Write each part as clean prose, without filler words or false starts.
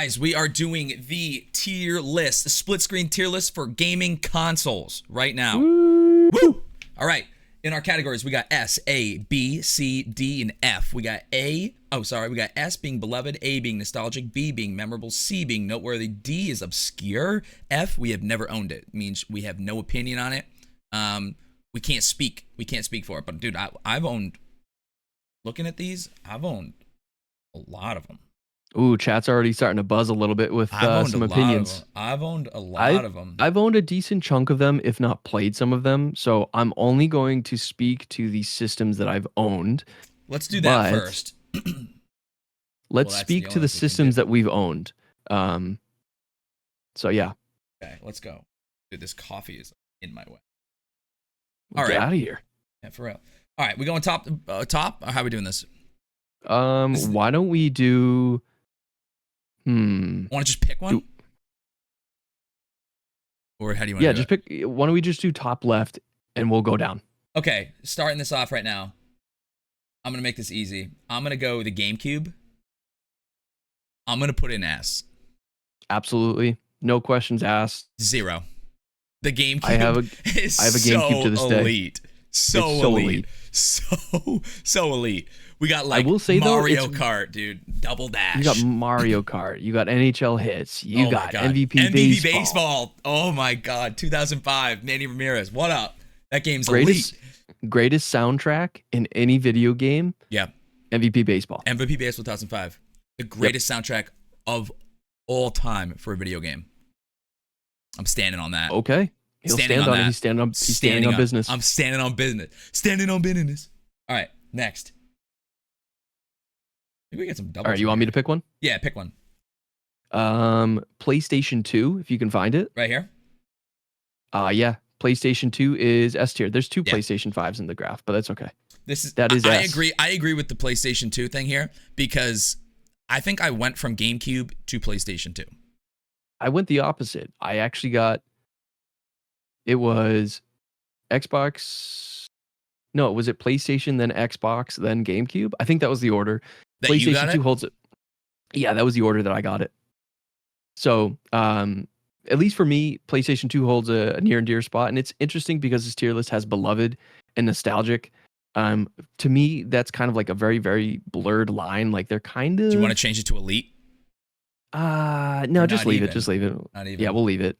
Guys, we are doing the tier list, the split screen tier list for gaming consoles right now. Woo! All right. In our categories, we got S, A, B, C, D, and F. We got we got S being beloved, A being nostalgic, B being memorable, C being noteworthy, D is obscure, F, we have never owned it. It means we have no opinion on it. We can't speak for it. But dude, I've owned, looking at these, I've owned a lot of them. Ooh, chat's already starting to buzz a little bit with some opinions. I've owned a lot of them. I've owned a decent chunk of them, if not played some of them. So I'm only going to speak to the systems that I've owned. Let's do that first. Let's speak to the systems that we've owned. So yeah. Okay, let's go. Dude, this coffee is in my way. All right, get out of here. Yeah, for real. All right, we going top? Top? Or how are we doing this? Why don't we do? Want to just pick one? Or how do you want to do just pick. Why don't we just do top left and we'll go down? Okay, starting this off right now. I'm going to make this easy. I'm going to go the GameCube. I'm going to put in S. Absolutely. No questions asked. 0. The GameCube I have a GameCube to this day. Elite. So elite. So elite. We got like I will say, Mario Kart, dude. Double Dash. You got Mario Kart. You got NHL Hits. You got MVP Baseball. Oh my God. 2005. Manny Ramirez. What up? That game's elite. Greatest soundtrack in any video game. Yeah. MVP Baseball. MVP Baseball 2005. The greatest soundtrack of all time for a video game. I'm standing on that. Okay. He's standing on business. I'm standing on business. Standing on business. All right. Next. Maybe we get some doubles. All right. You want me to pick one? Yeah, pick one. PlayStation 2, if you can find it. Right here? Yeah. PlayStation 2 is S tier. There's two PlayStation 5s in the graph, but that's okay. That is S. I agree with the PlayStation 2 thing here because I think I went from GameCube to PlayStation 2. I went the opposite. I actually got, it was Xbox. No, was it PlayStation, then Xbox, then GameCube? I think that was the order. PlayStation 2 holds it. Yeah, that was the order that I got it. So, at least for me, PlayStation 2 holds a near and dear spot. And it's interesting because this tier list has beloved and nostalgic. To me, that's kind of like a very, very blurred line. Like they're kind of. Do you want to change it to elite? No, just leave it. Just leave it. Not even. Yeah, we'll leave it.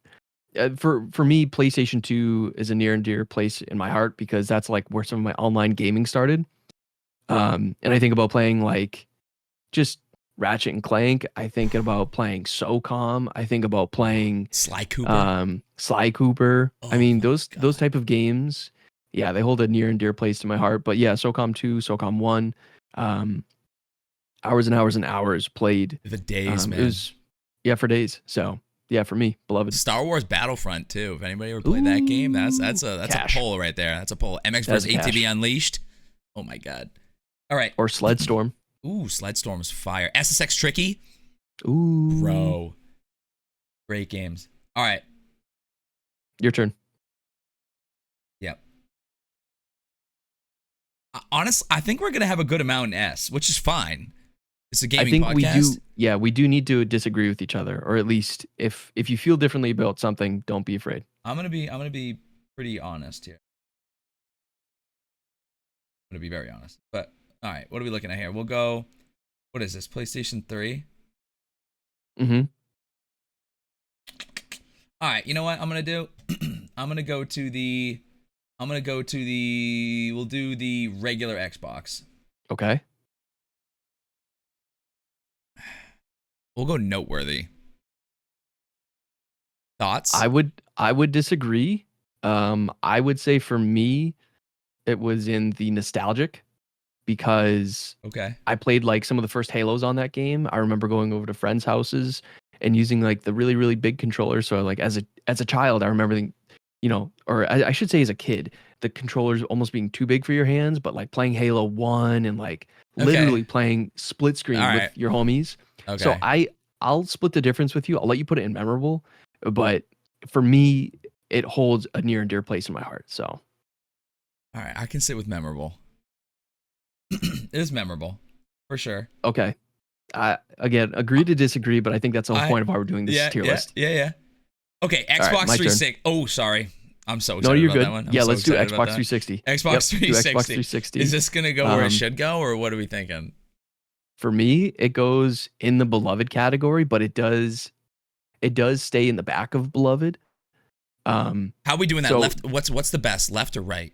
For me, PlayStation 2 is a near and dear place in my heart because that's like where some of my online gaming started. And I think about playing like just Ratchet and Clank. I think about playing SOCOM. I think about playing Sly Cooper. Oh, I mean, those type of games, yeah, they hold a near and dear place to my heart. But yeah, SOCOM 2, SOCOM 1, hours and hours and hours played. The days, man. It was, for days. So yeah, for me, beloved. Star Wars Battlefront too. If anybody ever played that game, that's a poll right there. That's a poll. MX vs ATV Unleashed. Oh my God. All right. Or Sled Storm. Ooh, Sled Storm's fire. SSX Tricky. Ooh, bro. Great games. All right. Your turn. Yep. Honestly, I think we're gonna have a good amount in S, which is fine. It's a gaming podcast. We do. Yeah, we do need to disagree with each other, or at least if you feel differently about something, don't be afraid. I'm gonna be pretty honest here. I'm gonna be very honest. But all right, what are we looking at here? We'll go. What is this? PlayStation 3. Mm-hmm. All right. You know what I'm gonna do? I'm gonna go to the. We'll do the regular Xbox. Okay. We'll go noteworthy. Thoughts? I would disagree. I would say for me, it was in the nostalgic because I played like some of the first Halos on that game. I remember going over to friends' houses and using like the really, really big controllers. So like as a child, I remember or I should say as a kid, the controllers almost being too big for your hands, but like playing Halo 1 and like literally playing split screen with your homies. Okay. So I'll split the difference with you. I'll let you put it in memorable, but for me, it holds a near and dear place in my heart. So, all right, I can sit with memorable. It is memorable, for sure. Okay. I again agree to disagree, but I think that's the whole I point of why we're doing this yeah tier yeah list. yeah yeah. Okay, All right, Xbox my turn. 360. Oh, sorry. I'm so No, excited you're about that good. one. I'm Yeah, so let's do excited Xbox about that. 360. Yep, Xbox do Xbox 360. 360. Is this gonna go where it Um, should go, or what are we thinking? for me, it goes in the beloved category, but it does stay in the back of beloved. How are we doing that? So Left? What's the best? Left or right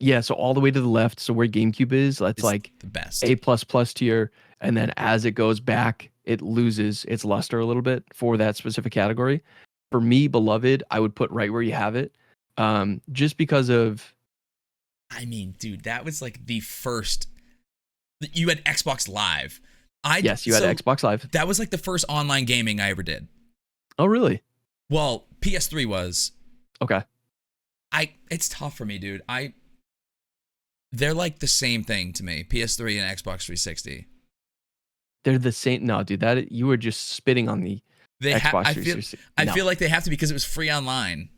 yeah, so all the way to the left, so where GameCube is, that's is like the best. A plus plus tier, and then as it goes back, it loses its luster a little bit for that specific category. For me, beloved, I would put right where you have it, just because of I mean, dude, that was like the first. You had Xbox Live. yes, you had Xbox Live. That was like the first online gaming I ever did. Oh, really? Well, PS3 was. Okay. It's tough for me, dude. They're like the same thing to me. PS3 and Xbox 360. They're the same. No, dude, that you were just spitting on the Xbox I 360. feel like they have to because it was free online.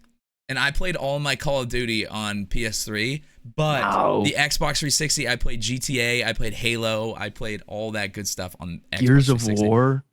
And I played all my Call of Duty on PS3, but No. the Xbox 360, I played GTA, I played Halo, I played all that good stuff on Xbox Gears of 360. War.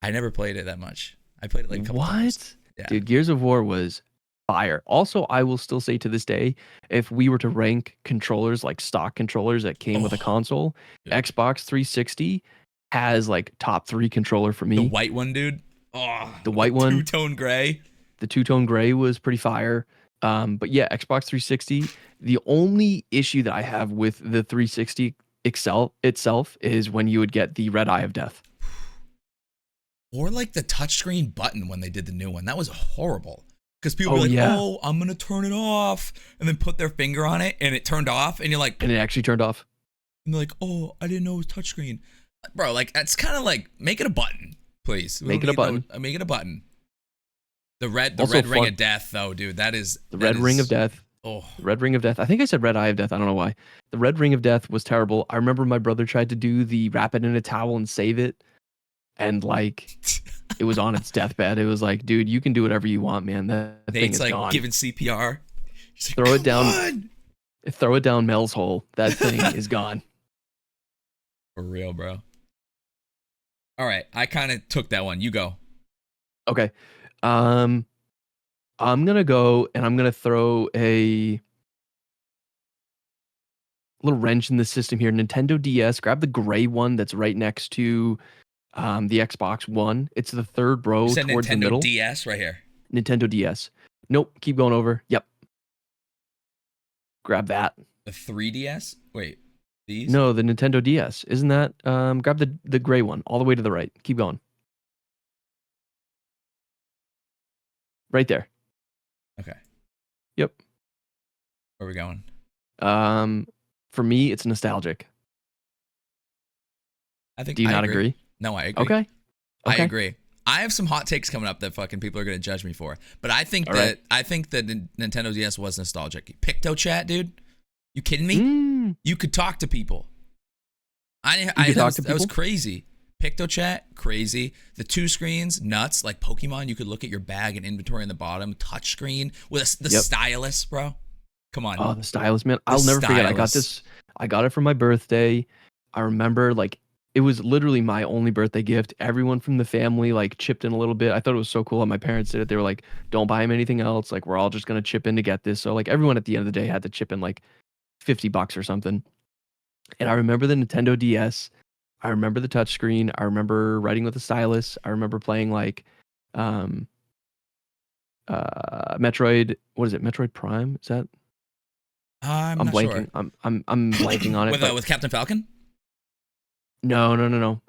I never played it that much. I played it like a couple times. What? Yeah. Dude, Gears of War was fire. Also, I will still say to this day, if we were to rank controllers like stock controllers that came with a console, dude. Xbox 360 has like top 3 controller for me. The white one, dude. Oh, The white one. Two-tone gray. The two-tone gray was pretty fire. But yeah, Xbox 360. The only issue that I have with the 360 itself is when you would get the red eye of death. Or like the touchscreen button when they did the new one. That was horrible. Because people were like, yeah. oh, I'm going to turn it off. And then put their finger on it and it turned off. And you're like, And it actually turned off. and they're like, oh, I didn't know it was touchscreen. Bro, like, that's kind of like, make it a button, please. Make it a button. Make it a button. The red Also ring fun- of death, though, dude. That is The red ring of death. Oh, Red ring of death. I think I said red eye of death. I don't know why. The red ring of death was terrible. I remember my brother tried to do the wrap it in a towel and save it. And like, it was on its deathbed. It was like, dude, you can do whatever you want, man. That thing Nate's is like gone. giving CPR. He's like, Throw it down. on! Throw it down Mel's hole. That thing is gone. For real, bro. All right, I kind of took that one. You go. Okay. I'm gonna go and I'm gonna throw a little wrench in the system here. Nintendo DS. Grab the gray one that's right next to the Xbox One. It's the third row You said towards the Nintendo middle. DS right here. Nintendo DS. Nope. Keep going over. Yep. Grab that. The 3DS? Wait, these? No, the Nintendo DS. Isn't that? Grab the gray one all the way to the right. Keep going. Right there. Okay. Yep. Where are we going? For me, it's nostalgic. I think. Do you I not agree? No, I agree. Okay. I agree. I have some hot takes coming up that fucking people are gonna judge me for, but I think All that right. I think that Nintendo DS was nostalgic. PictoChat, dude. You kidding me? Mm. You could talk to people. could That talk was, to that was people? crazy. PictoChat, crazy. The 2 screens, nuts. Like Pokemon, you could look at your bag and inventory on the bottom. Touch screen with the Yep. stylus, bro. Come on. Oh, the stylus, man. I'll never forget. I got it for my birthday. I remember like it was literally my only birthday gift. Everyone from the family like chipped in a little bit. I thought it was so cool how my parents did it. They were like, don't buy him anything else. Like we're all just gonna chip in to get this. So like everyone at the end of the day had to chip in like $50 or something. And I remember the Nintendo DS. I remember the touchscreen. I remember writing with a stylus. I remember playing like Metroid, what is it? Metroid Prime? Is that? I'm I'm not blanking. sure. I'm blanking on it. With, but with Captain Falcon? no.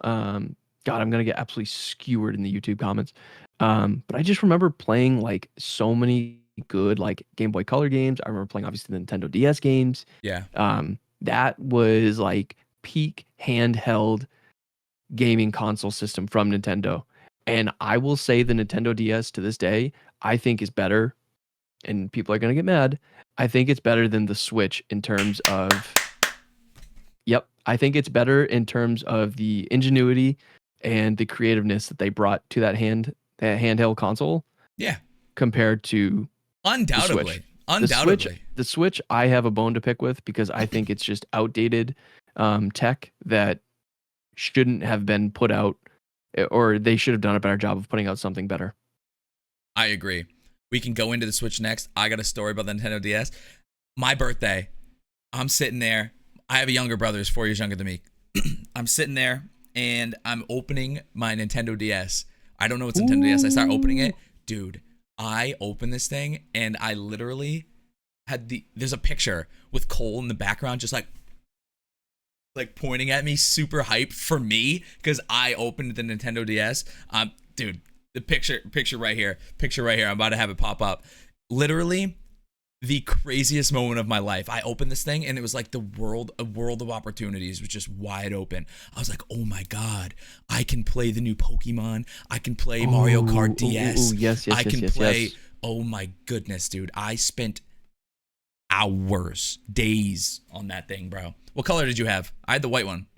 God, I'm gonna get absolutely skewered in the YouTube comments. But I just remember playing like so many good like Game Boy Color games. I remember playing obviously the Nintendo DS games. Yeah. That was like peak handheld gaming console system from Nintendo. And I will say the Nintendo DS to this day, I think is better. And people are going to get mad. I think it's better than the Switch in terms of. Yep. I think it's better in terms of the ingenuity and the creativeness that they brought to that handheld console. Yeah. Compared to Undoubtedly. the Switch. Undoubtedly. The Switch, I have a bone to pick with because I think it's just outdated tech that shouldn't have been put out, or they should have done a better job of putting out something better. I agree. We can go into the Switch next. I got a story about the Nintendo DS. My birthday, I'm sitting there. I have a younger brother who's 4 years younger than me. I'm sitting there and I'm opening my Nintendo DS. I don't know what's Nintendo DS. I start opening it. Dude, I open this thing and I literally had there's a picture with Cole in the background just like pointing at me, super hyped for me because I opened the Nintendo DS. Dude, the picture right here. I'm about to have it pop up. Literally the craziest moment of my life. I opened this thing and it was like a world of opportunities was just wide open. I was like, oh my God, I can play the new Pokemon. I can play Mario Kart DS. Yes, I can yes, play. yes. Oh my goodness, dude. I spent hours, days on that thing, bro. What color did you have? I had the white one.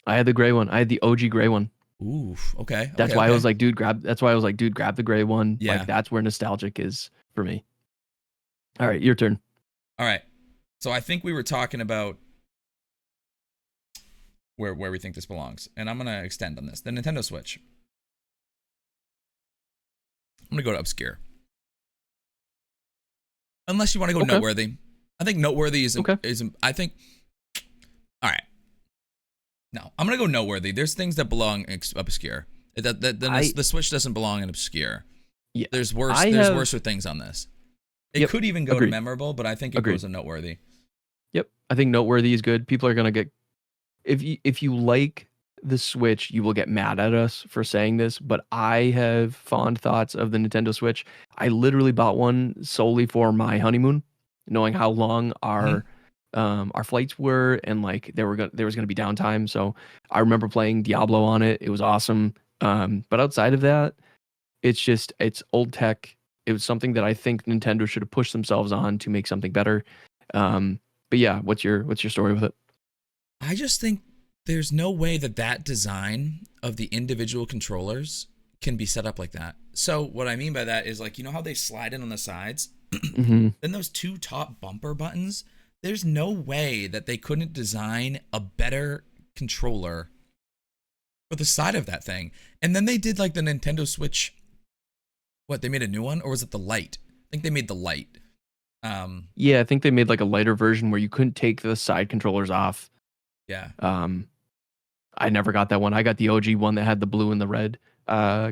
I had the gray one. I had the OG gray one. Ooh, okay. That's why I was like, dude, grab the gray one. Yeah. Like that's where nostalgic is for me. All right, your turn. All right. So I think we were talking about where we think this belongs. And I'm going to extend on this. The Nintendo Switch. I'm going to go to obscure. Unless you want to go noteworthy. I think noteworthy is I think all right. No, I'm going to go noteworthy. There's things that belong obscure. The Switch doesn't belong in obscure. Yeah. There's worser things on this. It could even go to memorable, but I think it goes to noteworthy. Yep. I think noteworthy is good. People are going to get if you like the Switch, you will get mad at us for saying this, but I have fond thoughts of the Nintendo Switch. I literally bought one solely for my honeymoon, knowing how long our flights were and like there was going to be downtime. So I remember playing Diablo on it. It was awesome. But outside of that, it's old tech. It was something that I think Nintendo should have pushed themselves on to make something better. But yeah, what's your story with it? I just think there's no way that design of the individual controllers can be set up like that. So what I mean by that is like, you know how they slide in on the sides? Mm-hmm. Then those two top bumper buttons, there's no way that they couldn't design a better controller for the side of that thing. And then they did like the Nintendo Switch. What, they made a new one? Or was it the Lite? I think they made the Lite. Yeah, I think they made like a lighter version where you couldn't take the side controllers off. Yeah. I never got that one. I got the OG one that had the blue and the red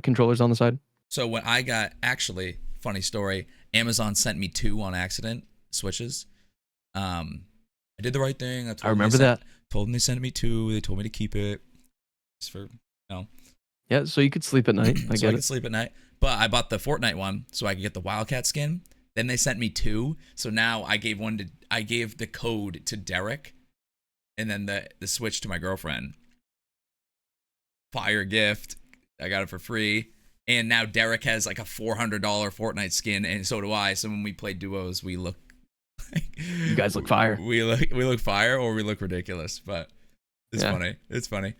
controllers on the side. So when I got, actually, funny story, Amazon sent me 2 on accident, Switches. I did the right thing. I remember that. Told them they sent me 2. They told me to keep it. Just for, Yeah, so you could sleep at night. I could sleep at night. But I bought the Fortnite one so I could get the Wildcat skin. Then they sent me 2. So now I gave the code to Derek and then the Switch to my girlfriend. Fire gift. I got it for free. And now Derek has like a $400 Fortnite skin and so do I. So when we play duos, we look you guys look fire. We look fire or we look ridiculous, but it's funny. It's funny.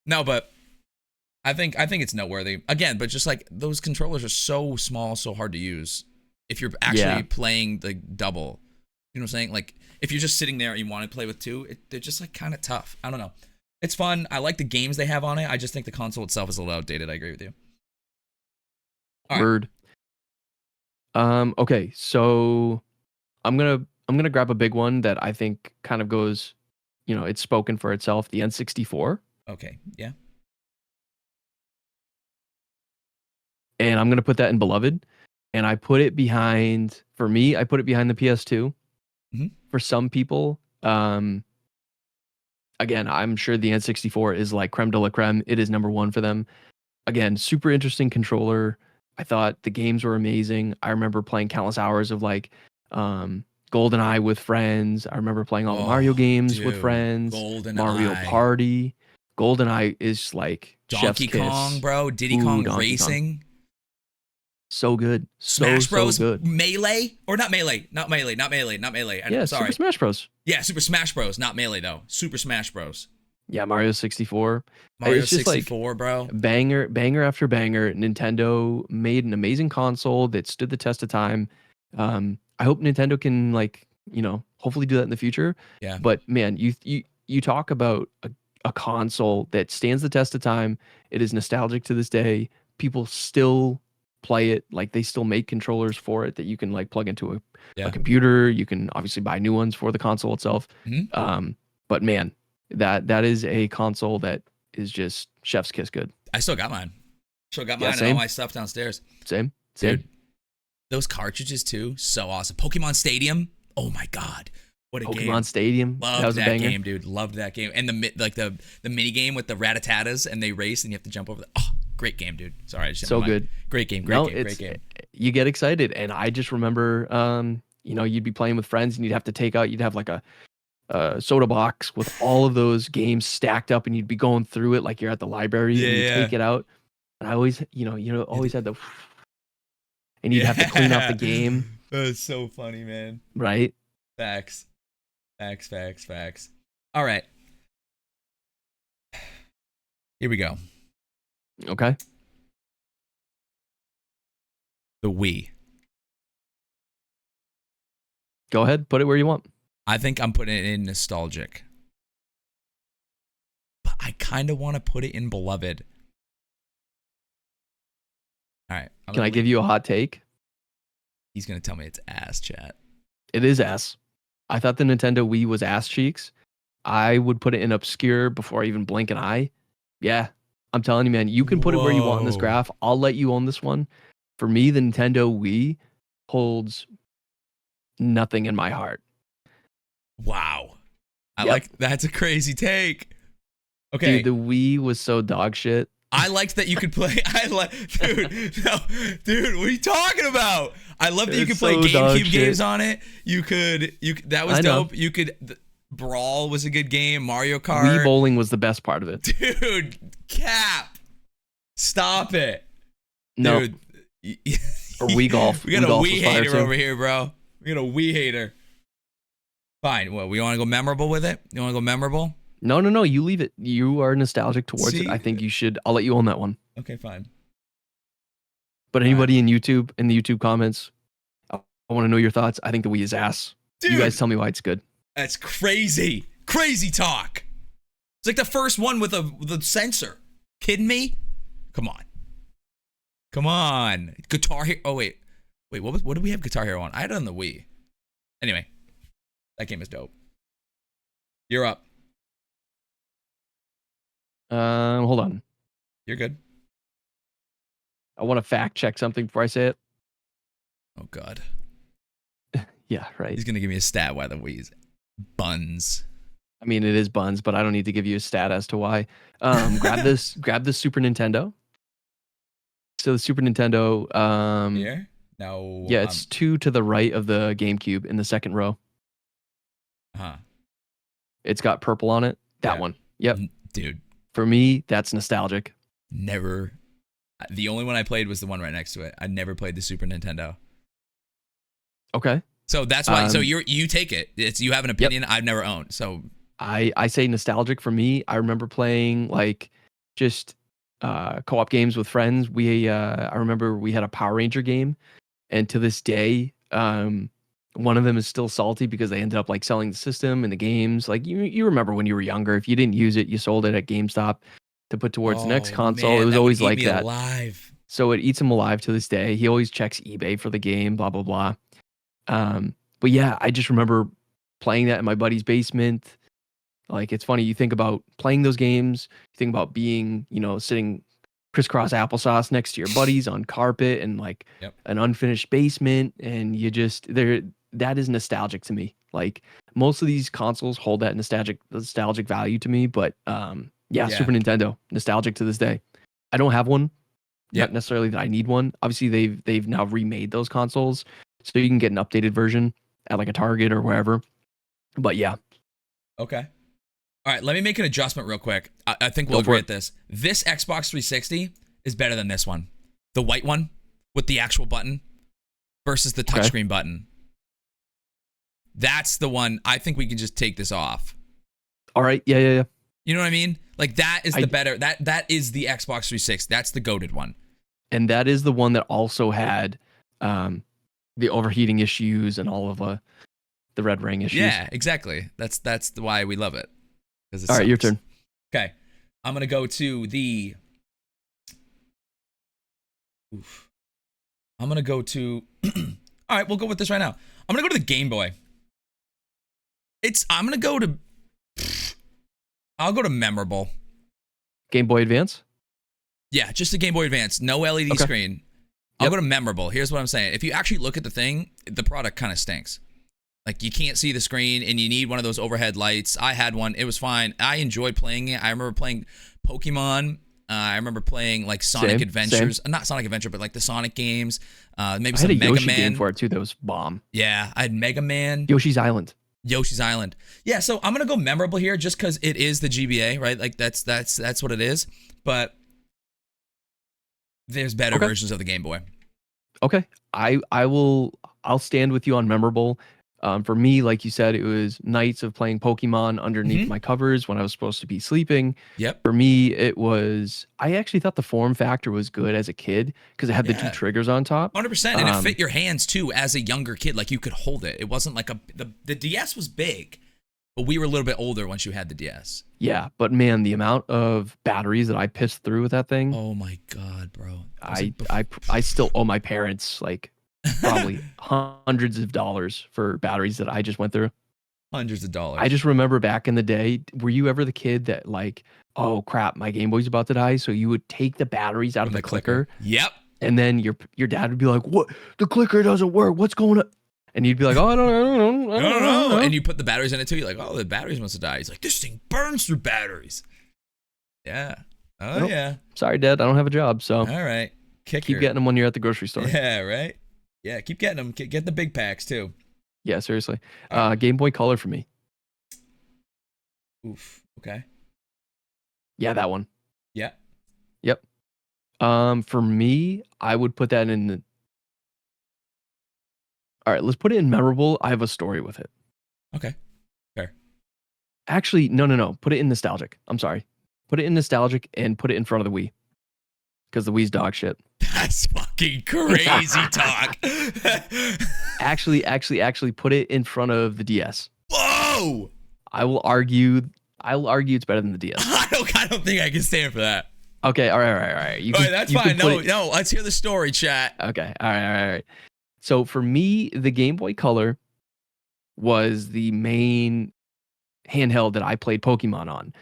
No, but I think it's noteworthy. Again, but just like those controllers are so small, so hard to use. If you're actually playing the double, you know what I'm saying? Like if you're just sitting there and you want to play with 2, they're just like kind of tough. I don't know. It's fun. I like the games they have on it. I just think the console itself is a little outdated. I agree with you. All Word. Right. Okay, so I'm gonna grab a big one that I think kind of goes, it's spoken for itself. The N64. Okay. Yeah. And I'm gonna put that in beloved. And I put it behind, for me, I put it behind the PS2. Mm-hmm. For some people, again, I'm sure the N64 is like creme de la creme. It is number 1 for them. Again, super interesting controller. I thought the games were amazing. I remember playing countless hours of like GoldenEye with friends. I remember playing all the Mario games with friends. Mario Party. GoldenEye is like Donkey Kong, bro. Diddy Kong Racing. So good. Smash Bros. So good. Melee? Or not Melee. Not Melee. Yeah, Super Smash Bros. Yeah, Super Smash Bros. Not Melee, though. Super Smash Bros. Yeah, Mario 64. Mario 64, like, bro. Banger after banger. Nintendo made an amazing console that stood the test of time. I hope Nintendo can, hopefully do that in the future. Yeah. But, man, you talk about a console that stands the test of time. It is nostalgic to this day. People still play it. Like they still make controllers for it that you can like plug into a Yeah. computer. You can obviously buy new ones for the console itself. Mhm. But man, that is a console that is just chef's kiss good. I still got mine. Still got Yeah, mine and all same. my stuff downstairs. Same. Dude, those cartridges too, so awesome. Pokemon Stadium. Oh my god. What a Pokemon game. Stadium. Loved that was a that banger. game, dude. Loved that game. And the mini game with the Ratatatas and they race and you have to jump over the oh, great game, dude. Sorry, I just So good. Great game, No, great game. You get excited, and I just remember, you know, you'd be playing with friends, and you'd have like a soda box with all of those games stacked up, and you'd be going through it like you're at the library, and you take it out. And I always, always had the, and you'd have to clean up the game. That's so funny, man. Right? Facts. All right. Here we go. Okay. The Wii. Go ahead. Put it where you want. I think I'm putting it in nostalgic. But I kind of want to put it in beloved. All right. Can I give you a hot take? He's going to tell me it's ass, chat. It is ass. I thought the Nintendo Wii was ass cheeks. I would put it in obscure before I even blink an eye. Yeah. I'm telling you, man, you can put it where you want in this graph. I'll let you own this one. For me, the Nintendo Wii holds nothing in my heart. Wow. That's a crazy take. Okay. Dude, the Wii was so dog shit. I liked that you could play. Dude, what are you talking about? I love that you could play GameCube games on it. That was dope. You could. Brawl was a good game. Mario Kart. Wii bowling was the best part of it. Dude, Cap. Stop it. No. Dude. Or Wii golf. We got a Wii hater over here, bro. We got a Wii hater. Fine. Well, we want to go memorable with it? You want to go memorable? No. You leave it. You are nostalgic towards it. I think you should. I'll let you own that one. Okay, fine. But anybody in the YouTube comments, I want to know your thoughts. I think the Wii is ass. Dude, you guys tell me why it's good. That's crazy. Crazy talk. It's like the first one with the sensor. Kidding me? Come on. Guitar Hero. Oh, wait. What did we have Guitar Hero on? I had it on the Wii. Anyway, that game is dope. You're up. Hold on. You're good. I want to fact check something before I say it. Oh, God. Yeah, right. He's going to give me a stat why the Wii's buns. I mean, it is buns, but I don't need to give you a stat as to why. Grab this Super Nintendo. So the Super Nintendo. Here? No. Yeah, it's 2 to the right of the GameCube in the second row. Huh. It's got purple on it. That one. Yep. Dude. For me, that's nostalgic. Never. The only one I played was the one right next to it. I never played the Super Nintendo. Okay. So that's why. So you take it. You have an opinion. I've never owned. So I say nostalgic for me. I remember playing like just co-op games with friends. I remember we had a Power Ranger game, and to this day, one of them is still salty because they ended up like selling the system and the games. Like you remember when you were younger, if you didn't use it, you sold it at GameStop to put towards the next console. Man, it was always like that. Alive. So it eats him alive to this day. He always checks eBay for the game, blah blah blah. But yeah, I just remember playing that in my buddy's basement. Like, it's funny, you think about playing those games, you think about being, sitting crisscross applesauce next to your buddies on carpet and like an unfinished basement, and that is nostalgic to me. Like, most of these consoles hold that nostalgic value to me, but Super Nintendo, nostalgic to this day. I don't have one. Not necessarily that I need one. Obviously, they've now remade those consoles, so you can get an updated version at like a Target or wherever. But yeah. Okay. All right, let me make an adjustment real quick. I think we'll agree at this. This Xbox 360 is better than this one. The white one with the actual button versus the touchscreen button. That's the one. I think we can just take this off. All right. Yeah. You know what I mean? Like, that is the better. That is the Xbox 360. That's the goated one. And that is the one that also had the overheating issues and all of the red ring issues. Yeah, exactly. That's why we love it. All right, your turn. Okay. I'm going to go to the. Oof. I'm going to go to. All right, we'll go with this right now. I'm going to go to the Game Boy. I'm going to go to. I'll go to memorable. Game Boy Advance? Yeah, just a Game Boy Advance. No LED screen. I'll go to memorable. Here's what I'm saying. If you actually look at the thing, the product kind of stinks. Like, you can't see the screen, and you need one of those overhead lights. I had one. It was fine. I enjoyed playing it. I remember playing Pokemon. I remember playing, like, Sonic Adventures. Not Sonic Adventure, but, like, the Sonic games. Maybe some Mega Yoshi Man. game for it, too. That was bomb. Yeah, I had Mega Man. Yoshi's Island. Yeah, so I'm going to go memorable here just because it is the GBA, right? Like, that's what it is. But there's better versions of the Game Boy. Okay. I'll stand with you on memorable. For me, like you said, it was nights of playing Pokemon underneath my covers when I was supposed to be sleeping. Yep. For me, I actually thought the form factor was good as a kid because it had the 2 triggers on top. 100%. And it fit your hands too as a younger kid. Like, you could hold it. It wasn't like the DS was big, but we were a little bit older once you had the DS. Yeah, but man, the amount of batteries that I pissed through with that thing. Oh my God, bro. I still owe my parents like probably hundreds of dollars for batteries that I just went through. Hundreds of dollars. I just remember back in the day, were you ever the kid that like, oh crap, my Game Boy's about to die? So you would take the batteries out of the clicker. Yep. And then your dad would be like, what? The clicker doesn't work. What's going on? And you'd be like, oh, I don't know. And you put the batteries in it too. You're like, oh, the batteries must have died. He's like, this thing burns through batteries. Yeah. Oh, nope. Yeah. Sorry, Dad. I don't have a job. So all right. Keep getting them when you're at the grocery store. Yeah, right? Yeah, keep getting them. Get the big packs too. Yeah, seriously. Game Boy Color for me. Oof. Okay. Yeah, that one. Yeah. Yep. For me, I would put that in the... All right, let's put it in memorable. I have a story with it. Okay. Fair. Actually, no. Put it in nostalgic. I'm sorry. Put it in nostalgic and put it in front of the Wii. Because the Wii's dog shit. That's fucking crazy talk. Actually, put it in front of the DS. Whoa! I will argue it's better than the DS. I don't think I can stand for that. Okay, all right. All right, that's fine. No, let's hear the story, chat. Okay, all right. So for me, the Game Boy Color was the main handheld that I played Pokemon on.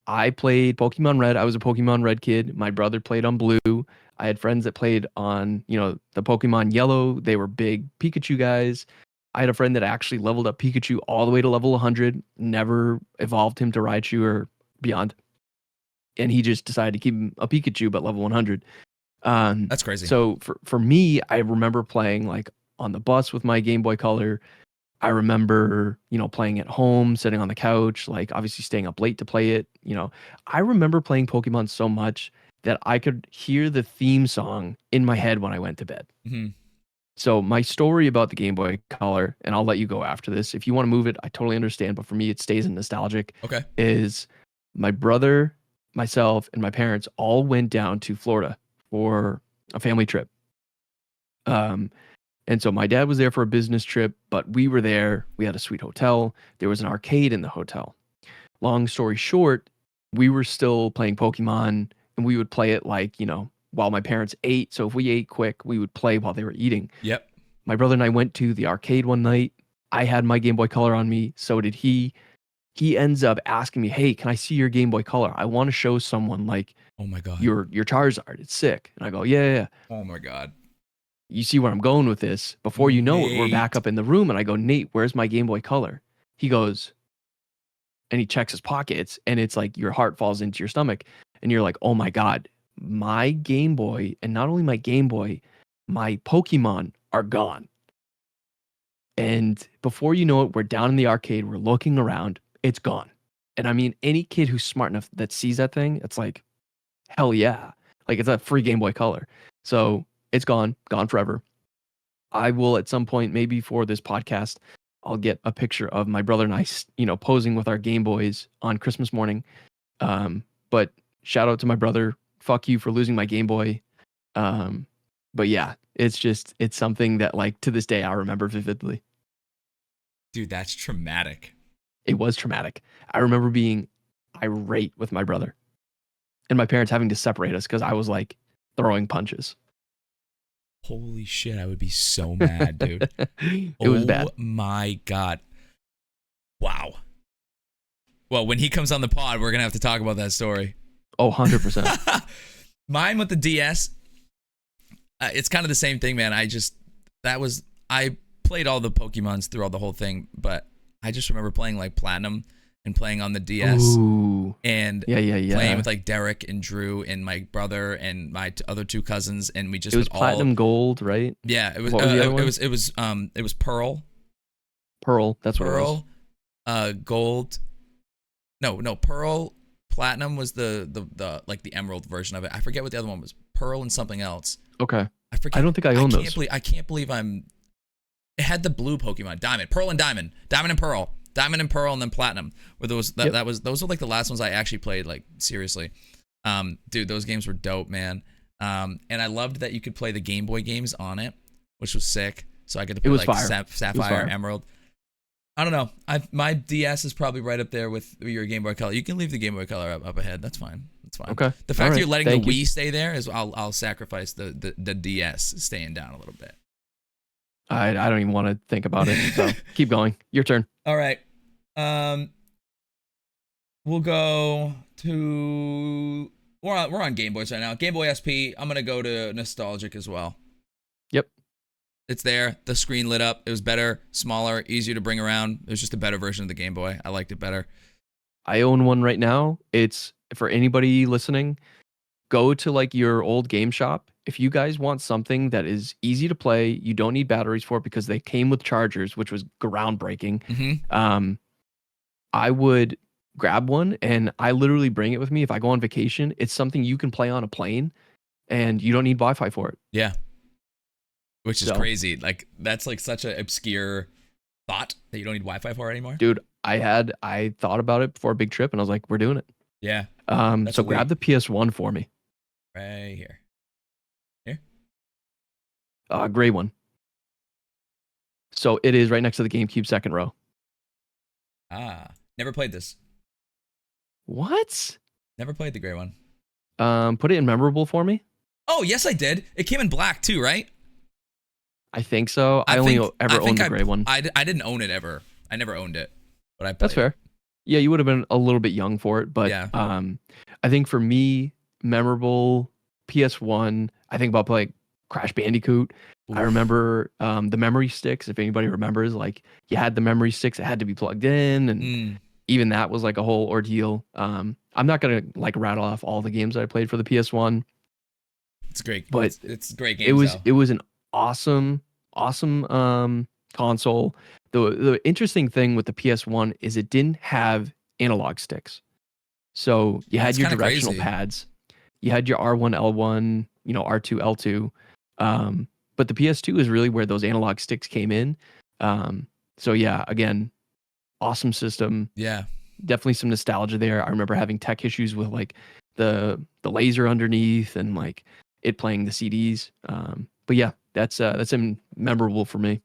I played Pokemon Red. I was a Pokemon Red kid. My brother played on Blue. I had friends that played on, the Pokemon Yellow. They were big Pikachu guys. I had a friend that actually leveled up Pikachu all the way to level 100, never evolved him to Raichu or beyond. And he just decided to keep him a Pikachu, but level 100. That's crazy. So for me, I remember playing like on the bus with my Game Boy Color. I remember, playing at home, sitting on the couch, like obviously staying up late to play it. I remember playing Pokemon so much that I could hear the theme song in my head when I went to bed. Mm-hmm. So my story about the Game Boy Color, and I'll let you go after this. If you want to move it, I totally understand. But for me, it stays in nostalgic. Okay. Is my brother, myself, and my parents all went down to Florida for a family trip. And so my dad was there for a business trip, but we were there. We had a sweet hotel. There was an arcade in the hotel. Long story short, we were still playing Pokemon, and we would play it like, while my parents ate. So if we ate quick, we would play while they were eating. Yep. My brother and I went to the arcade one night. I had my Game Boy Color on me. So did he. He ends up asking me, hey, can I see your Game Boy Color? I want to show someone like, oh my God, your Charizard. It's sick. And I go, yeah. Oh my God. You see where I'm going with this. Before you know it, we're back up in the room. And I go, Nate, where's my Game Boy Color? He goes, and he checks his pockets. And it's like your heart falls into your stomach. And you're like, oh my God, my Game Boy, and not only my Game Boy, my Pokemon are gone. And before you know it, we're down in the arcade. We're looking around. It's gone. And I mean, any kid who's smart enough that sees that thing, it's like, hell yeah. Like, it's a free Game Boy Color. So it's gone forever. I will at some point, maybe for this podcast, I'll get a picture of my brother and I, posing with our Game Boys on Christmas morning. But shout out to my brother. Fuck you for losing my Game Boy. But yeah, it's something that like to this day I remember vividly. Dude, that's traumatic. It was traumatic. I remember being irate with my brother, and my parents having to separate us because I was like throwing punches. Holy shit, I would be so mad, dude. It was bad. Oh my God. Wow. Well, when he comes on the pod, we're going to have to talk about that story. Oh, 100%. Mine with the DS, it's kind of the same thing, man. I played all the Pokemons throughout the whole thing, but I just remember playing like Platinum and playing on the DS. Ooh. And Yeah. playing with like Derek and Drew and my brother and my other two cousins, and we just It was Platinum Gold, right? Yeah, it was. What was the other one? It was Pearl. Pearl. That's what it was. Gold. No, Pearl. Platinum was the like the Emerald version of it. I forget what the other one was. Pearl and something else. Okay. I forget. I don't think I own those. I can't believe I'm. It had the blue Pokemon, Diamond, Pearl and Diamond, Diamond and Pearl, Diamond and Pearl, and then Platinum. Were those those were like the last ones I actually played, like seriously. Dude, those games were dope, man. And I loved that you could play the Game Boy games on it, which was sick. So I could play like Sapphire, Emerald. I don't know. My DS is probably right up there with your Game Boy Color. You can leave the Game Boy Color up ahead. That's fine. That's fine. Okay. The fact that you're letting the Wii stay there is I'll sacrifice the DS staying down a little bit. I don't even want to think about it. So keep going. Your turn. All right. We'll go to we're on Game Boys right now. Game Boy SP. I'm gonna go to nostalgic as well. Yep. It's there. The screen lit up. It was better, smaller, easier to bring around. It was just a better version of the Game Boy. I liked it better. I own one right now. It's for anybody listening. Go to like your old game shop. If you guys want something that is easy to play, you don't need batteries for it because they came with chargers, which was groundbreaking. Mm-hmm. I would grab one and I literally bring it with me if I go on vacation. It's something you can play on a plane and you don't need Wi-Fi for it. Yeah. Which is crazy. Like that's like such an obscure thought that you don't need Wi-Fi for it anymore. Dude, I thought about it before a big trip and I was like, we're doing it. Yeah. So grab the PS1 for me. Right here. Gray one. So it is right next to the GameCube second row. Never played this. What? Never played the gray one. Put it in memorable for me. Oh, yes, I did. It came in black too, right? I think so. I only ever owned the gray one. I didn't own it ever. I never owned it, but I played. That's fair. Yeah, you would have been a little bit young for it, but yeah. I think for me, memorable PS1. I think about playing Crash Bandicoot. Oof. I remember the memory sticks. If anybody remembers, like you had the memory sticks, it had to be plugged in, and even that was like a whole ordeal. I'm not gonna like rattle off all the games that I played for the PS1. It's great, but it's great games. It was an awesome console. The interesting thing with the PS1 is it didn't have analog sticks, so you had your directional pads. You had your R1, L1, R2, L2. But the PS2 is really where those analog sticks came in. So yeah, again, awesome system. Yeah. Definitely some nostalgia there. I remember having tech issues with like the laser underneath and like it playing the CDs. But yeah, that's memorable for me.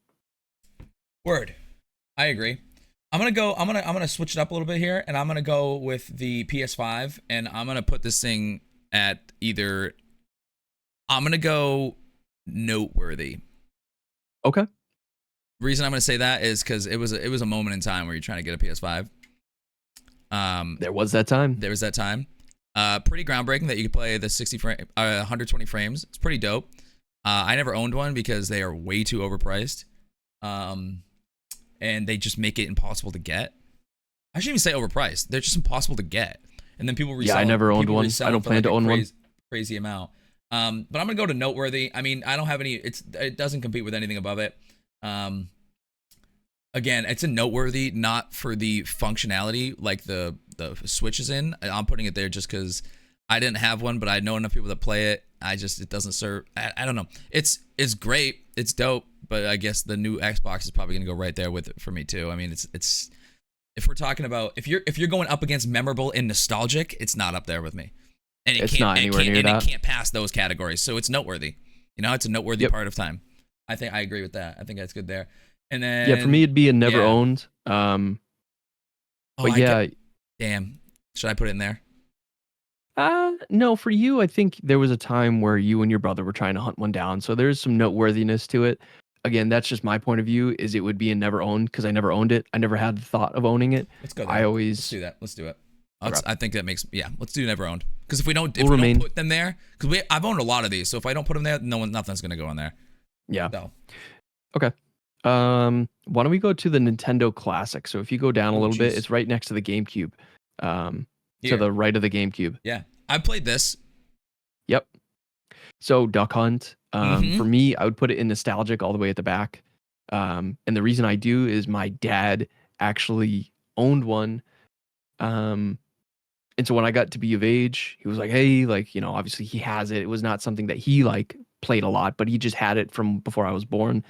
Word. I agree. I'm gonna switch it up a little bit here, and I'm gonna go with the PS5, and I'm gonna put this thing at either. I'm gonna go noteworthy. Okay. Reason I'm gonna say that is because it was a moment in time where you're trying to get a PS5. There was that time. There was that time. Pretty groundbreaking that you could play the 120 frames. It's pretty dope. I never owned one because they are way too overpriced. And they just make it impossible to get. I shouldn't even say overpriced. They're just impossible to get. And then people resell. Yeah, I never owned one. I don't plan to own one. Crazy amount. But I'm gonna go to noteworthy. I mean, I don't have any. It doesn't compete with anything above it. Again, it's a noteworthy, not for the functionality like the Switch is in. I'm putting it there just because I didn't have one, but I know enough people that play it. It doesn't serve. I don't know. It's great. It's dope. But I guess the new Xbox is probably gonna go right there with it for me too. I mean, it's if we're talking about if you're going up against memorable and nostalgic, it's not up there with me. And it's not anywhere near that. It can't pass those categories, so it's noteworthy. It's a noteworthy part of time. I think I agree with that. I think that's good there. And then for me, it'd be a never owned. Damn, Should I put it in there? No, for you, I think there was a time where you and your brother were trying to hunt one down. So there's some noteworthiness to it. Again, that's just my point of view, is it would be a never owned because I never owned it. I never had the thought of owning it. Let's go there. I always Let's do that. Let's do it. Okay. I think that makes, yeah, let's do never owned. Because if we don't put them there, because I've owned a lot of these, so if I don't put them there, nothing's gonna go in there. Yeah. So. Okay. Why don't we go to the Nintendo Classic? So if you go down a little bit, it's right next to the GameCube. To the right of the GameCube. Yeah, I played this. Yep. So Duck Hunt. For me, I would put it in nostalgic all the way at the back. And the reason I do is my dad actually owned one. And so when I got to be of age, he was like, hey, like, you know, obviously he has it. It was not something that he like played a lot, but he just had it from before I was born.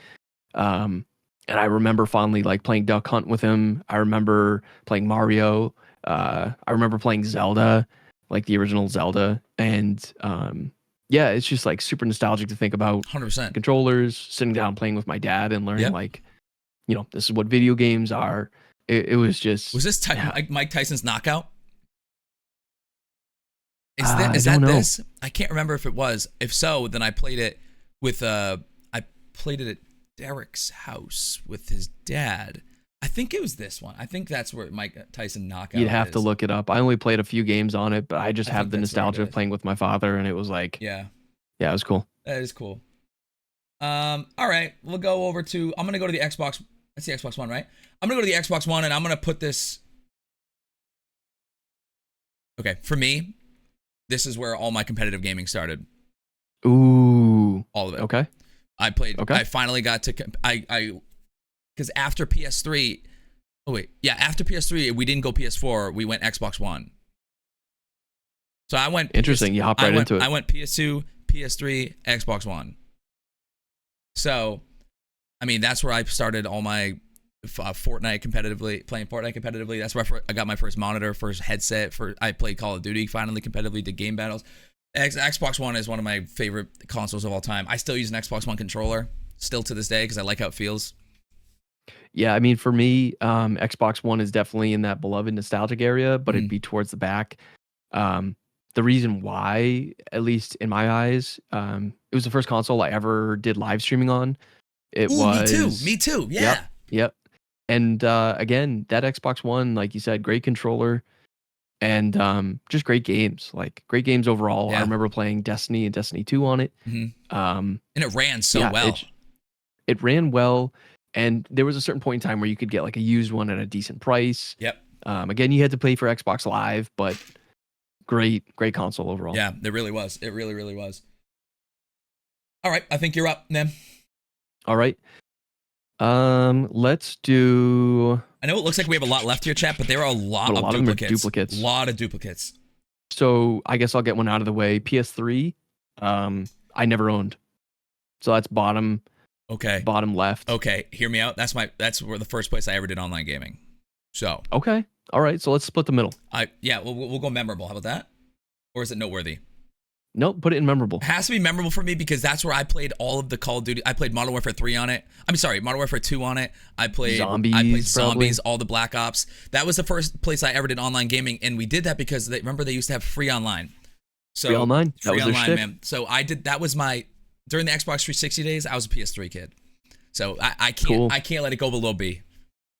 And I remember fondly like playing Duck Hunt with him. I remember playing Mario. I remember playing Zelda, like the original Zelda. And yeah, it's just like super nostalgic to think about 100% controllers, sitting down playing with my dad and learning like, you know, this is what video games are. It was just. Was this Mike Tyson's Knockout? Is that this? I can't remember if it was. If so, then I played it with I played it at Derek's house with his dad. I think it was this one. I think that's where Mike Tyson Knockout You'd have to look it up. I only played a few games on it, but I just have the nostalgia of playing with my father, and it was like, yeah, it was cool. That is cool. All right, we'll go over to. I'm gonna go to the Xbox. That's the Xbox One, right? I'm gonna go to the Xbox One, and I'm gonna put this. Okay, for me, this is where all my competitive gaming started. Ooh, all of it. Okay. I played. Okay. I finally got to. Because after PS3, after PS3, we didn't go PS4. We went Xbox One. So I went. Interesting. You hopped right into it. I went PS2, PS3, Xbox One. So, I mean, that's where I started all my Fortnite competitively, playing Fortnite competitively. That's where I got my first monitor, first headset. I played Call of Duty finally competitively, did game battles. Xbox One is one of my favorite consoles of all time. I still use an Xbox One controller, still to this day, because I like how it feels. Yeah, I mean, for me, Xbox One is definitely in that beloved nostalgic area, but it'd be towards the back. The reason why, at least in my eyes, it was the first console I ever did live streaming on. Me too. Yeah. Yep. And again, that Xbox One, like you said, great controller and just great games, like great games overall. I remember playing Destiny and Destiny 2 on it. And it ran so well. It ran well. And there was a certain point in time where you could get like a used one at a decent price. Yep. Again, you had to pay for Xbox Live, but great console overall. Yeah, it really was. It really, really was. All right, I think you're up, man. All right. Let's do. I know it looks like we have a lot left here, chat, but there are a lot of duplicates. A lot of duplicates. So I guess I'll get one out of the way. PS3, I never owned. So that's bottom. Okay. Bottom left. Okay, hear me out. That's where the first place I ever did online gaming. So. Okay. All right. So let's split the middle. We'll go memorable. How about that? Or is it noteworthy? Nope. Put it in memorable. It has to be memorable for me because that's where I played all of the Call of Duty. I played Modern Warfare 3 on it. I'm sorry, Modern Warfare 2 on it. I played Zombies, all the Black Ops. That was the first place I ever did online gaming, and we did that because they used to have free online. So free online. That was their shtick. Man. So I did. That was my during the Xbox 360 days. I was a PS3 kid. So I can't let it go below B.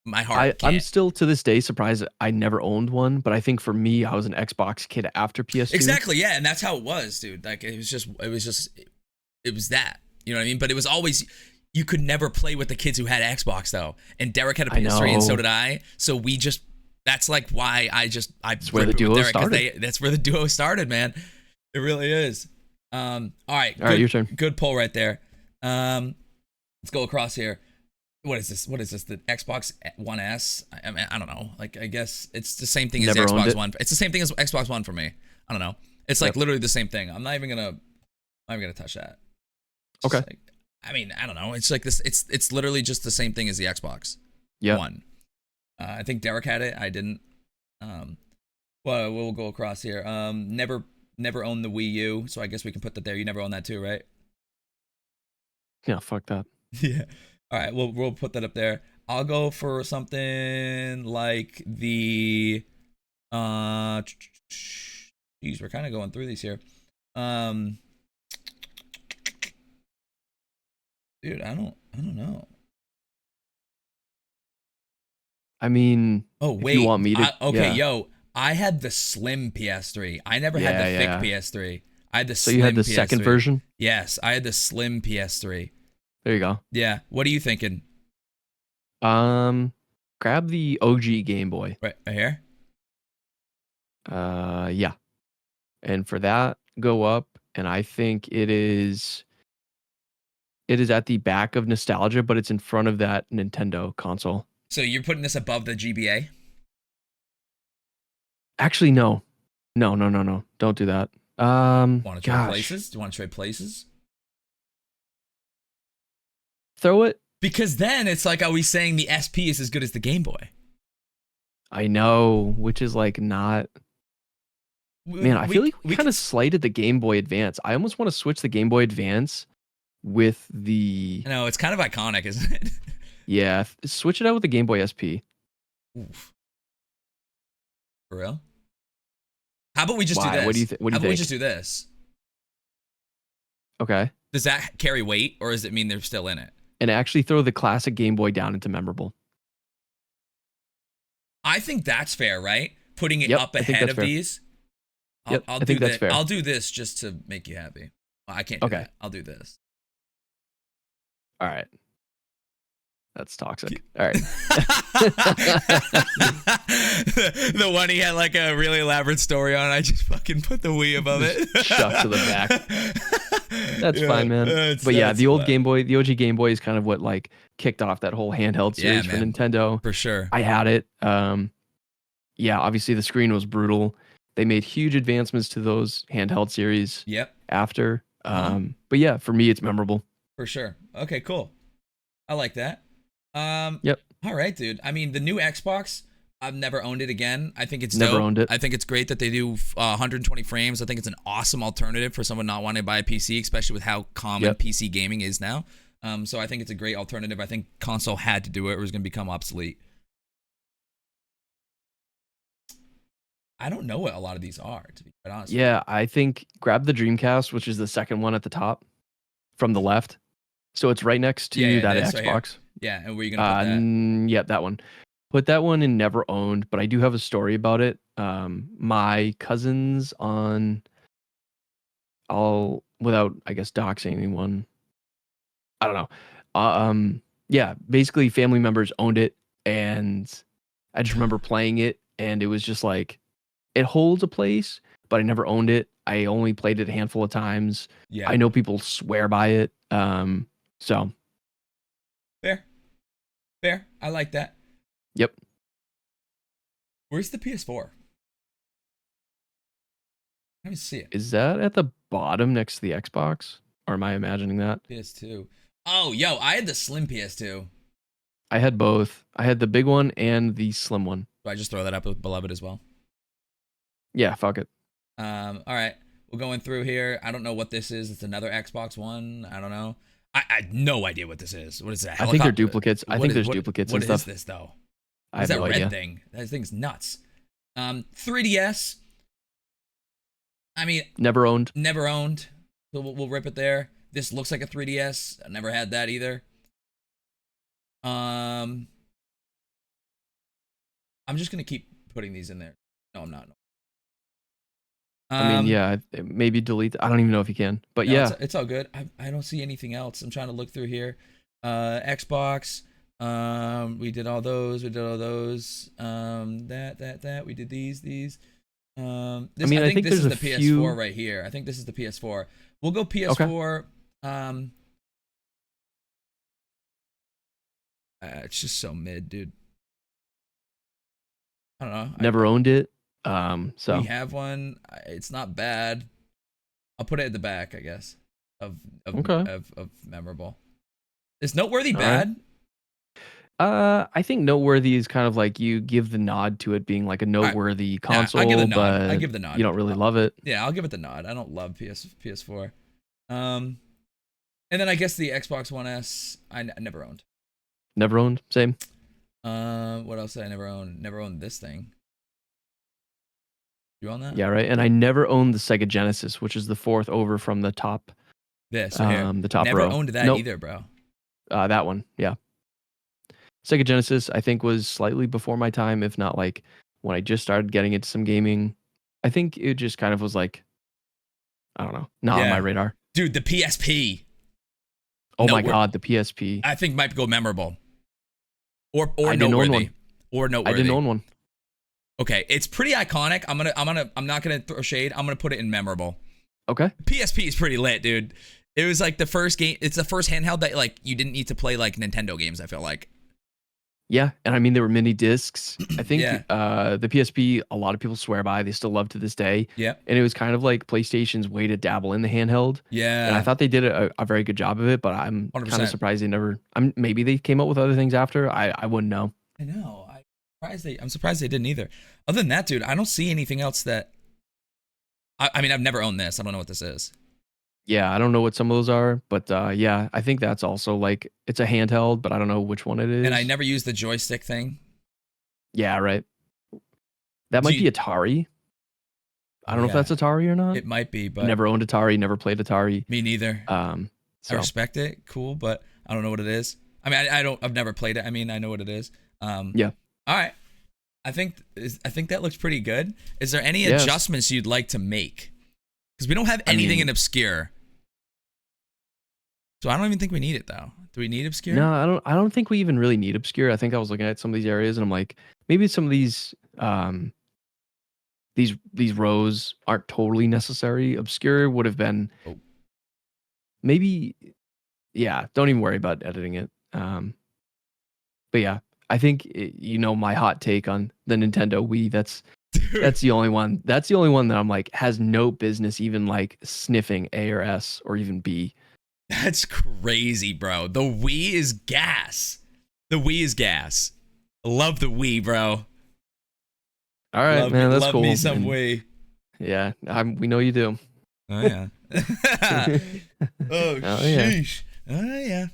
My heart can't. I'm still to this day surprised that I never owned one, but I think for me, I was an Xbox kid after PS2. Exactly, yeah, and that's how it was, dude. Like it was that. You know what I mean? But it was always you could never play with the kids who had Xbox though. And Derek had a PS3 and so did I. So we just that's like why that's where the duo started. That's where the duo started, man. It really is. All right, your turn. Good pull right there. Let's go across here. What is this? The Xbox One S? I mean, I don't know. Like, I guess it's the same thing as the Xbox One. It's the same thing as Xbox One for me. I don't know. It's like literally the same thing. I'm not even gonna touch that. Okay. Like, I mean, I don't know. It's like this. It's literally just the same thing as the Xbox One. I think Derek had it. I didn't. Well, we'll go across here. Never owned the Wii U, so I guess we can put that there. You never owned that too, right? Yeah. Fuck that. Yeah. All right, we'll put that up there. I'll go for something like the Geez, we're kind of going through these here. Dude, I don't know. I mean, Oh if you wait, want me to, okay, yeah, yo, I had the slim PS3. I never had the yeah, thick yeah. PS3. I had the So you had slim the PS3. second version. Yes, I had the slim PS3. There you go. Yeah, what are you thinking? Grab the OG Game Boy. Right here. Yeah, and for that, go up, and I think it is at the back of nostalgia, but it's in front of that Nintendo console. So you're putting this above the GBA? Actually, no. No, no, no, no. Don't do that. Want to trade Gosh. places? Do you want to trade places? Throw it. Because then it's like, are we saying the SP is as good as the Game Boy? I know, which is like not. Man, I feel like we kind of slighted the Game Boy Advance. I almost want to switch the Game Boy Advance with the. No, it's kind of iconic, isn't it? Yeah, switch it out with the Game Boy SP. Oof. For real? How about we just do Why? this? What do you think? How about we just do this? Okay. Does that carry weight, or does it mean they're still in it? And actually throw the classic Game Boy down into memorable. I think that's fair, right? Putting it Yep, up I think ahead that's of fair. these. Yep, I think that's fair. I'll do this just to make you happy. Well, I can't do that. I'll do this. All right. That's toxic. All right. The one he had like a really elaborate story on. I just fucking put the Wii above it. Shoved to the back. That's fine, man. But yeah, the old Game Boy, the OG Game Boy is kind of what like kicked off that whole handheld series for Nintendo. For sure. I had it. Yeah, obviously the screen was brutal. They made huge advancements to those handheld series. Yep. After. But yeah, for me it's memorable. For sure. Okay, cool. I like that. Yep. All right, dude. I mean, the new Xbox, I've never owned it again. I think it's never dope. owned it. I think it's great that they do 120 frames. I think it's an awesome alternative for someone not wanting to buy a PC, especially with how common PC gaming is now. So I think it's a great alternative. I think console had to do it or it was going to become obsolete. I don't know what a lot of these are, to be quite honest. Yeah, I think grab the Dreamcast, which is the second one at the top from the left. So it's right next to that Xbox. Right, yeah, and where are you gonna put that? Yeah, that one. Put that one in never owned, but I do have a story about it. My cousins on, without I guess doxing anyone, I don't know. Yeah, basically family members owned it, and I just remember playing it, and it was just like, it holds a place, but I never owned it. I only played it a handful of times. Yeah, I know people swear by it. So fair. I like that. Yep. Where's the PS4? Let me see it. Is that at the bottom next to the Xbox? Or am I imagining that? PS2. Oh, yo, I had the slim PS2. I had both. I had the big one and the slim one. Do I just throw that up with Beloved as well? Yeah, fuck it. All right. We're going through here. I don't know what this is. It's another Xbox One. I don't know. I had no idea what this is. What is that? I think they're duplicates. I think there's duplicates and stuff. What is this, though? I have no idea. What is that red thing? That thing's nuts. 3DS. I mean... Never owned. Never owned. So we'll rip it there. This looks like a 3DS. I never had that either. I'm just going to keep putting these in there. No, I'm not. I mean, yeah, maybe delete. I don't even know if you can, but no, yeah, it's all good. I don't see anything else. I'm trying to look through here. Xbox. We did all those. That. We did these. I think this is the PS4 right here. I think this is the PS4. We'll go PS4. Okay. It's just so mid, dude. I don't know. Never owned it. So we have one. It's not bad. I'll put it at the back, I guess. Of memorable. Is Noteworthy bad? I think Noteworthy is kind of like you give the nod to it being like a noteworthy console, I give the nod. but I give the nod. You don't really love it. Yeah, I'll give it the nod. I don't love PS4. And then I guess the Xbox One S I never owned. Never owned. Same. What else did I never own? Never owned this thing. You on that? Yeah, right. And I never owned the Sega Genesis, which is the fourth over from the top. This right here. The top Never row. owned that Nope. either, bro. That one, yeah. Sega Genesis, I think, was slightly before my time, if not like when I just started getting into some gaming. I think it just kind of was like, I don't know, not on my radar. Dude, the PSP. Oh my god, the PSP. I think might go memorable. Or I didn't own noteworthy. one. Or noteworthy. I didn't own one. Okay, it's pretty iconic. I'm not gonna throw shade. I'm gonna put it in memorable. Okay. PSP is pretty lit, dude. It was like the first game. It's the first handheld that like you didn't need to play like Nintendo games. I feel like. Yeah, and I mean there were mini discs. I think Yeah. The PSP, a lot of people swear by. They still love to this day. Yeah. And it was kind of like PlayStation's way to dabble in the handheld. Yeah. And I thought they did a very good job of it, but I'm 100%. kind of surprised they never. Maybe they came up with other things after. I wouldn't know. I know. I'm surprised they didn't either. Other than that, dude, I don't see anything else that. I mean, I've never owned this. I don't know what this is. Yeah, I don't know what some of those are, but yeah, I think that's also like it's a handheld, but I don't know which one it is. And I never used the joystick thing. Yeah, right. That might be Atari. I don't know if that's Atari or not. It might be, but never owned Atari, never played Atari. Me neither. So. I respect it, cool, but I don't know what it is. I mean, I've never played it. I mean, I know what it is. Yeah. All right. I think that looks pretty good. Is there any adjustments you'd like to make? Because we don't have anything in obscure. So I don't even think we need it though. Do we need obscure? No, I don't think we even really need obscure. I think I was looking at some of these areas and I'm like, maybe some of these rows aren't totally necessary. Obscure would have been maybe, yeah, don't even worry about editing it. But yeah, I think my hot take on the Nintendo Wii, that's the only one. That's the only one that I'm like has no business even like sniffing A or S or even B. That's crazy, bro. The Wii is gas. The Wii is gas. Love the Wii, bro. All right, man, that's cool. Love me some Wii. Yeah, we know you do. Oh yeah. Sheesh. Oh yeah.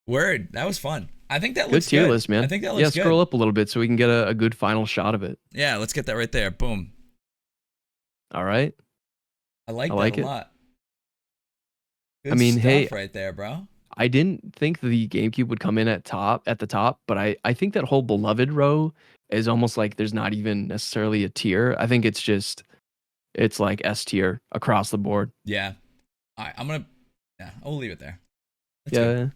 Word. That was fun. I think that looks good. Good tier list, man. I think that looks good. Yeah, scroll up a little bit so we can get a good final shot of it. Yeah, let's get that right there. Boom. All right. I like that a lot. Good stuff right there, bro. I didn't think the GameCube would come in at the top, but I think that whole beloved row is almost like there's not even necessarily a tier. I think it's like S tier across the board. Yeah. All right, I'll leave it there. That's good.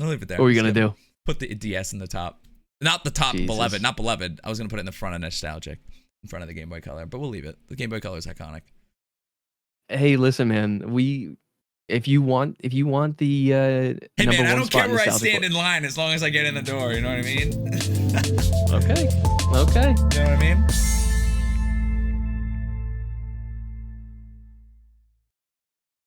I'll leave it there. What are you gonna do? Put the DS in the top. Not the top Jesus. beloved, not beloved. I was gonna put it in the front of nostalgic, in front of the Game Boy Color, but we'll leave it. The Game Boy Color is iconic. Hey, listen, man. If you want the hey number man, I one don't care spot where I stand in line as long as I get in the door. You know what I mean? Okay. You know what I mean?